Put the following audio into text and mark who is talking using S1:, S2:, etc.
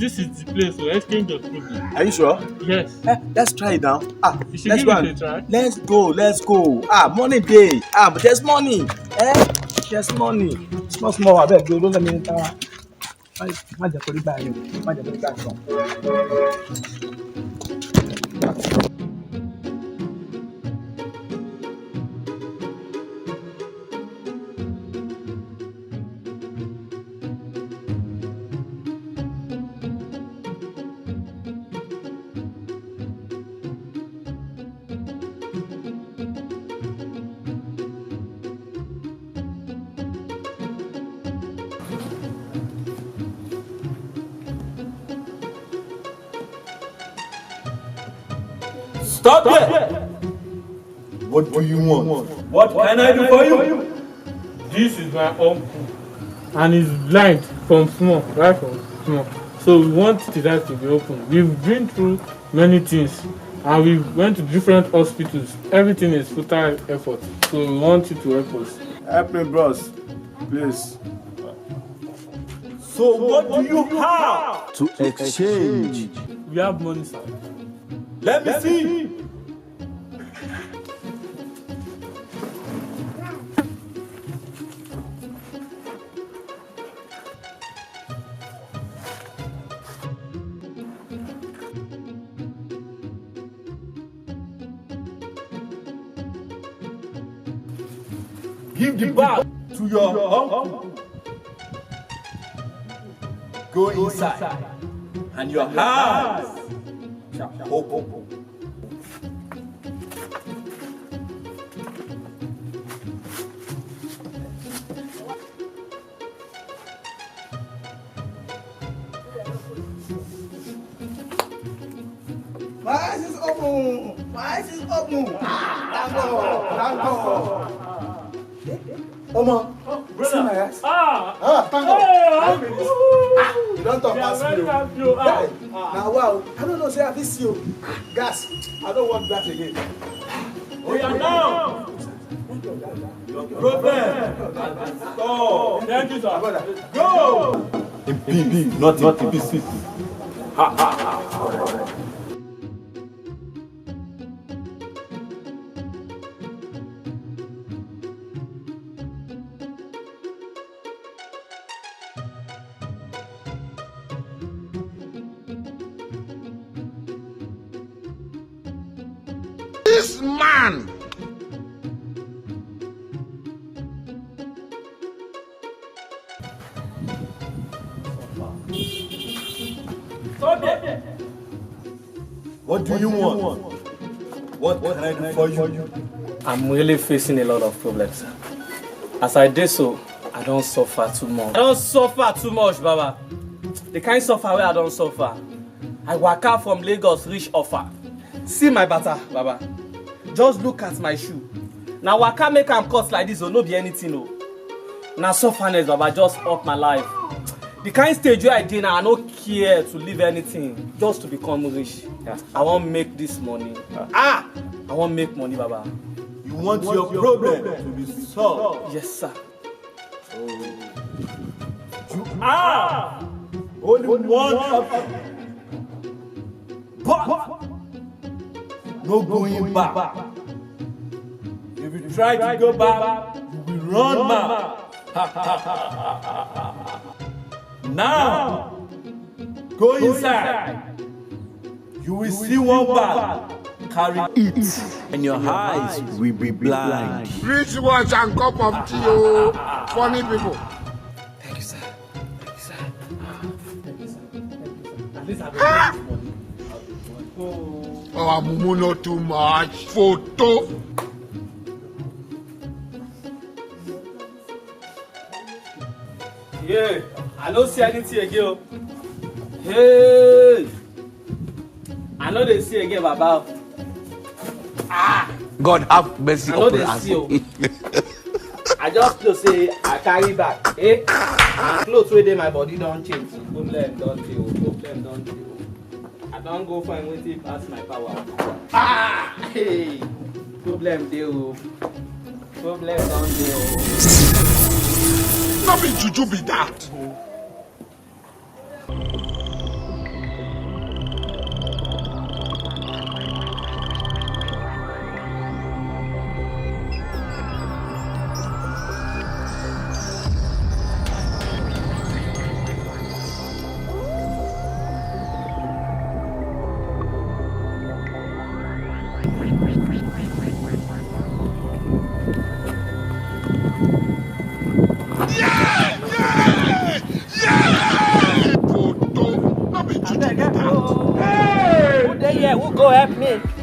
S1: this is the place to exchange your problem.
S2: Are you sure?
S1: Yes.
S2: Let's try it now.
S1: You should
S2: Let's
S1: give
S2: go.
S1: it a try.
S2: Let's go. Money day. But there's money. There's money. Small. I beg you, don't let me enter. Má jẹ́ kó rí báyìí o. Má jẹ́ kó rí báyìí o.
S3: Stop there! What do you want? What can I do for you?
S1: This is my uncle, and he's blind from small, right from small. So we want his eyes to be open. We've been through many things, and we went to different hospitals. Everything is futile effort. So we want you to help us.
S2: Help me, bros. Please.
S3: So what do you have
S2: To exchange.
S1: We have money, sir.
S3: Let me see. Give the bag to your uncle. Go inside, and your eyes shall open.
S2: My eyes is open. My eyes is open. Thank God. Omo, see my eyes. Thank God. You don't talk past me. Now, wow. I don't know, say I miss you. Gas. I don't want that again.
S3: We are now. Problem. Stop.
S1: Thank you, sir.
S3: Go. In peace, not in pieces.
S4: This man.
S3: What do you want? What can I do for you?
S5: I'm really facing a lot of problems. As I did so, I don't suffer too much. I don't suffer too much, Baba. The kind suffer where I don't suffer. I walk out from Lagos, reach Offa. See my bata, Baba. Just look at my shoe. Now waka make am cost like this, or no be anything, no. Now sufferness, Baba, just up my life. The kind stage where I did now, I don't care to leave anything, just to become rich. Yeah. I want to make this money. I want to make money, Baba.
S3: You want your problem to be solved?
S5: Yes, sir.
S3: You are only one option. But no going back. If you try to go back, you will run mad. Now, go inside. You will see one bag carry it, and your eyes will be blind.
S4: Rich watch and cup of tea, oh. Funny people.
S5: Thank you, sir. Thank you, sir. Thank you, sir.
S1: At least I don't money.
S4: Oh, Mumu not too much. Photo.
S5: Yeah, I don't see anything again. Hey, I know they see again, Baba.
S4: God have mercy
S5: I know
S4: upon
S5: they
S4: us.
S5: see you. I just feel say I carry back. My clothes where they my body don't change. Problem don't deal. Problem don't deal. I don't go find what it pass my power. Hey, problem deal. Problem don't deal.
S4: Not be juju be that.
S6: help me.